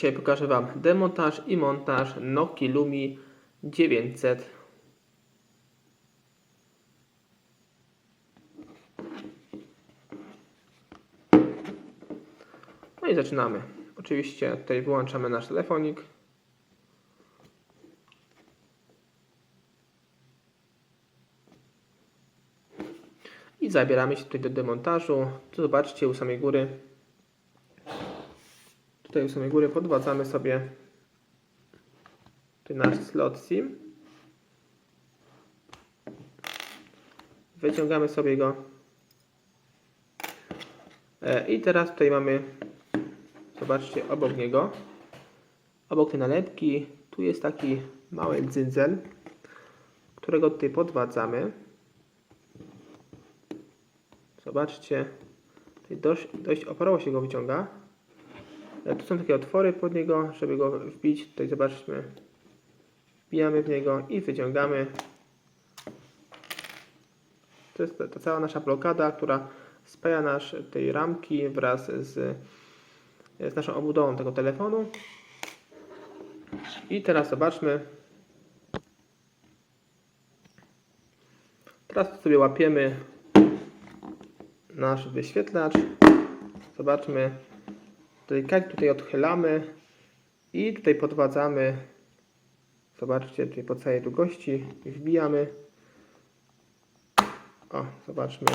Dzisiaj pokażę Wam demontaż i montaż Nokii Lumii 900. No i zaczynamy. Oczywiście tutaj wyłączamy nasz telefonik. I zabieramy się tutaj do demontażu. Tu zobaczcie u samej góry. Tutaj u samej góry podłączamy sobie nasz slot SIM. Wyciągamy sobie go. I teraz tutaj mamy, zobaczcie, obok niego, obok tej nalepki, tu jest taki mały dzyndzel, którego tutaj podłączamy. Zobaczcie, tutaj dość oporowo się go wyciąga. Tu są takie otwory pod niego, żeby go wbić. Tutaj zobaczmy, wbijamy w niego i wyciągamy. To jest ta cała nasza blokada, która spaja tej ramki wraz z naszą obudową tego telefonu. I teraz zobaczmy. Teraz sobie łapiemy nasz wyświetlacz. Zobaczmy. Tutaj odchylamy i tutaj podwadzamy. Zobaczcie, tutaj po całej długości wbijamy. O, zobaczmy.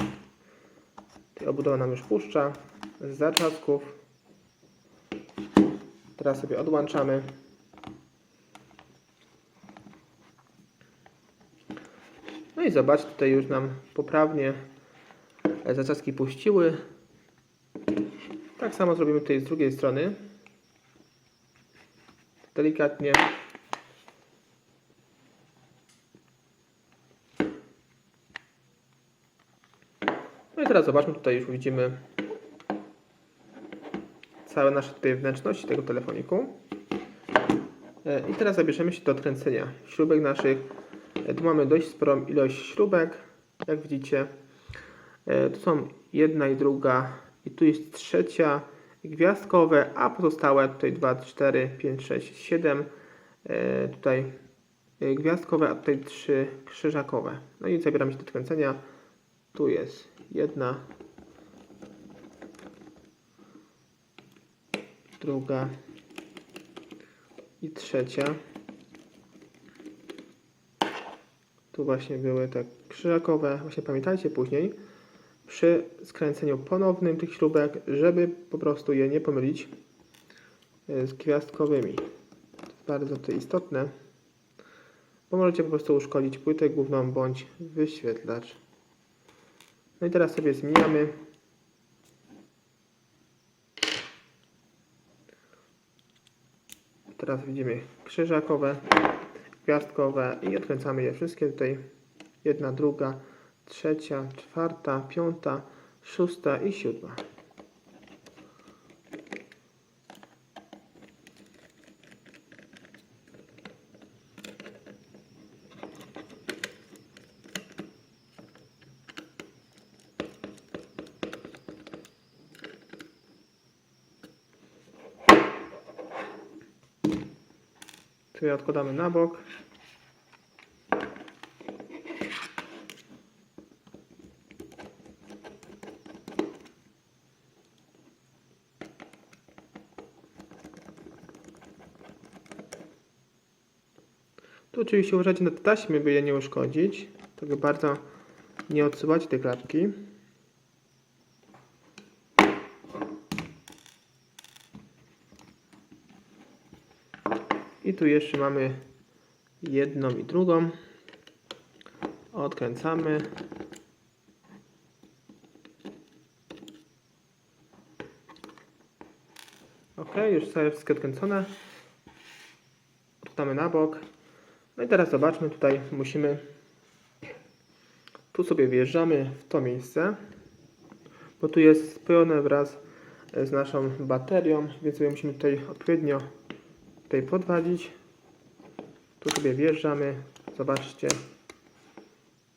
Tutaj obudowa nam już puszcza z zatrzasków. Teraz sobie odłączamy. No i zobaczcie, tutaj już nam poprawnie zatrzaski puściły. Tak samo zrobimy tutaj z drugiej strony. Delikatnie. No i teraz zobaczmy, tutaj już widzimy całe nasze tutaj wnętrzności tego telefoniku. I teraz zabierzemy się do odkręcenia śrubek naszych. Tu mamy dość sporą ilość śrubek, jak widzicie. Tu są jedna i druga i tu jest trzecia gwiazdkowe, a pozostałe tutaj 2, 4, 5, 6, 7 tutaj gwiazdkowe, a tutaj 3 krzyżakowe. No i zabieramy się do odkręcenia. Tu jest jedna, druga i trzecia. Tu właśnie były te krzyżakowe. Właśnie pamiętajcie później przy skręceniu ponownym tych śrubek, żeby po prostu je nie pomylić z gwiazdkowymi. To jest bardzo to istotne, bo możecie po prostu uszkodzić płytę główną bądź wyświetlacz. No i teraz sobie zmieniamy. Teraz widzimy krzyżakowe, gwiazdkowe i odkręcamy je wszystkie tutaj. Jedna, druga, trzecia, czwarta, piąta, szósta i siódma. Tu je odkładamy na bok. Tu oczywiście uważajcie na te taśmy, by je nie uszkodzić. Tak bardzo nie odsuwać tej klatki. I tu jeszcze mamy jedną i drugą. Odkręcamy. Ok, już całe wszystkie odkręcone. Odkładamy na bok. No i teraz zobaczmy, tutaj tu sobie wjeżdżamy w to miejsce, bo tu jest spojone wraz z naszą baterią, więc sobie musimy tutaj odpowiednio podwadzić. Tu sobie wjeżdżamy, zobaczcie.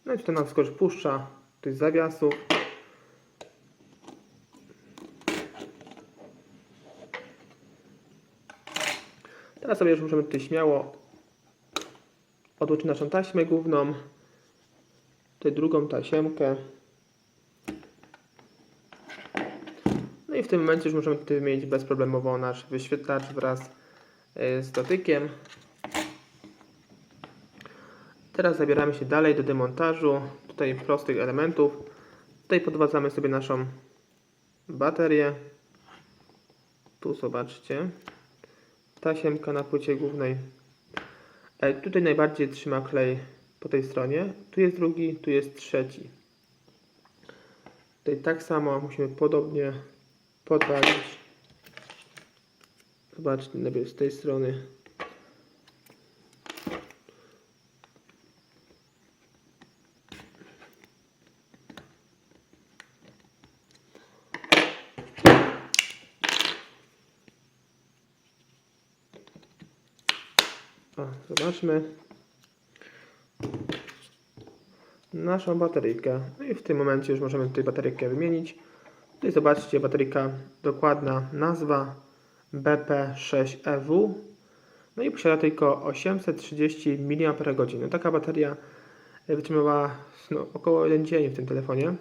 No i tutaj nam skocz puszcza z zawiasów. Teraz sobie już możemy tutaj śmiało odłączyć naszą taśmę główną, tutaj drugą tasiemkę. No i w tym momencie już możemy tutaj wymienić bezproblemowo nasz wyświetlacz wraz z dotykiem. Teraz zabieramy się dalej do demontażu tutaj prostych elementów. Tutaj podłączamy sobie naszą baterię. Tu zobaczcie, tasiemka na płycie głównej. Tutaj najbardziej trzyma klej po tej stronie. Tu jest drugi, tu jest trzeci. Tutaj tak samo musimy podobnie podwalić. Zobaczcie, najpierw z tej strony. Zobaczmy naszą bateryjkę. No i w tym momencie już możemy tutaj bateryjkę wymienić. Tutaj zobaczcie, bateryjka, dokładna nazwa BP6EW. No i posiada tylko 830 mAh. No, taka bateria wytrzymała około 1 dzień w tym telefonie.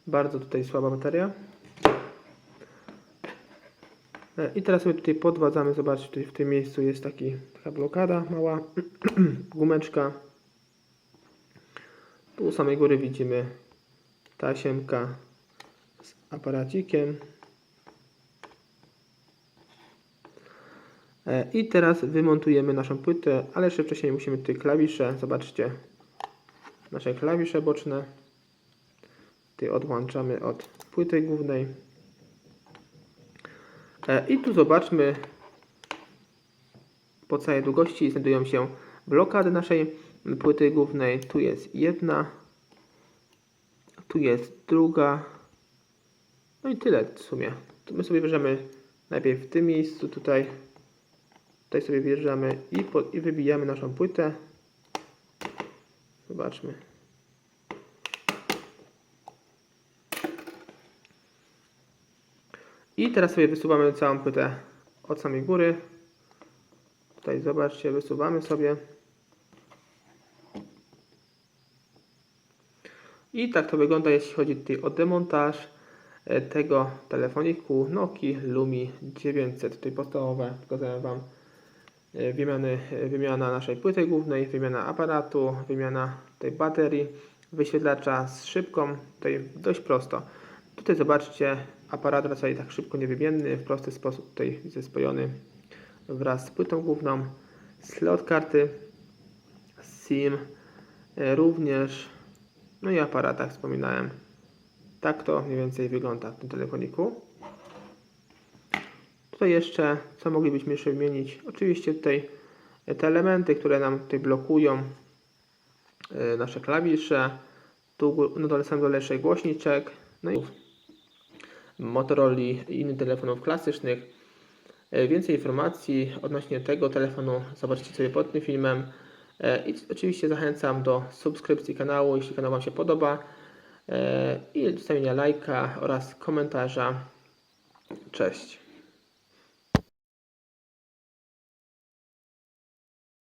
Bardzo tutaj słaba bateria. I teraz sobie tutaj podwadzamy, zobaczcie, tutaj w tym miejscu jest taka blokada mała, gumeczka. Tu u samej góry widzimy tasiemka z aparacikiem. I teraz wymontujemy naszą płytę, ale jeszcze wcześniej musimy tutaj klawisze, zobaczcie, nasze klawisze boczne. Tutaj odłączamy od płyty głównej. I tu zobaczmy, po całej długości znajdują się blokady naszej płyty głównej. Tu jest jedna, tu jest druga. No i tyle w sumie. Tu my sobie bierzemy najpierw w tym miejscu, tutaj sobie wjeżdżamy i wybijamy naszą płytę. Zobaczmy. I teraz sobie wysuwamy całą płytę od samej góry. Tutaj zobaczcie, wysuwamy sobie. I tak to wygląda, jeśli chodzi tutaj o demontaż tego telefoniku Nokii Lumii 900. Tutaj podstawowe pokazałem Wam wymiana naszej płyty głównej, wymiana aparatu, wymiana tej baterii, wyświetlacza z szybką. Tutaj dość prosto. Tutaj zobaczcie, aparat raczej tak szybko niewymienny, w prosty sposób tutaj zespojony wraz z płytą główną, slot karty, SIM również, no i aparat, jak wspominałem. Tak to mniej więcej wygląda w tym telefoniku. Tutaj jeszcze, co moglibyśmy jeszcze wymienić? Oczywiście tutaj te elementy, które nam tutaj blokują nasze klawisze. Tu na dole sam dole jeszcze głośniczek. No i Motorola i innych telefonów klasycznych. Więcej informacji odnośnie tego telefonu zobaczcie sobie pod tym filmem. I oczywiście zachęcam do subskrypcji kanału, jeśli kanał Wam się podoba, i zostawienia lajka oraz komentarza. Cześć.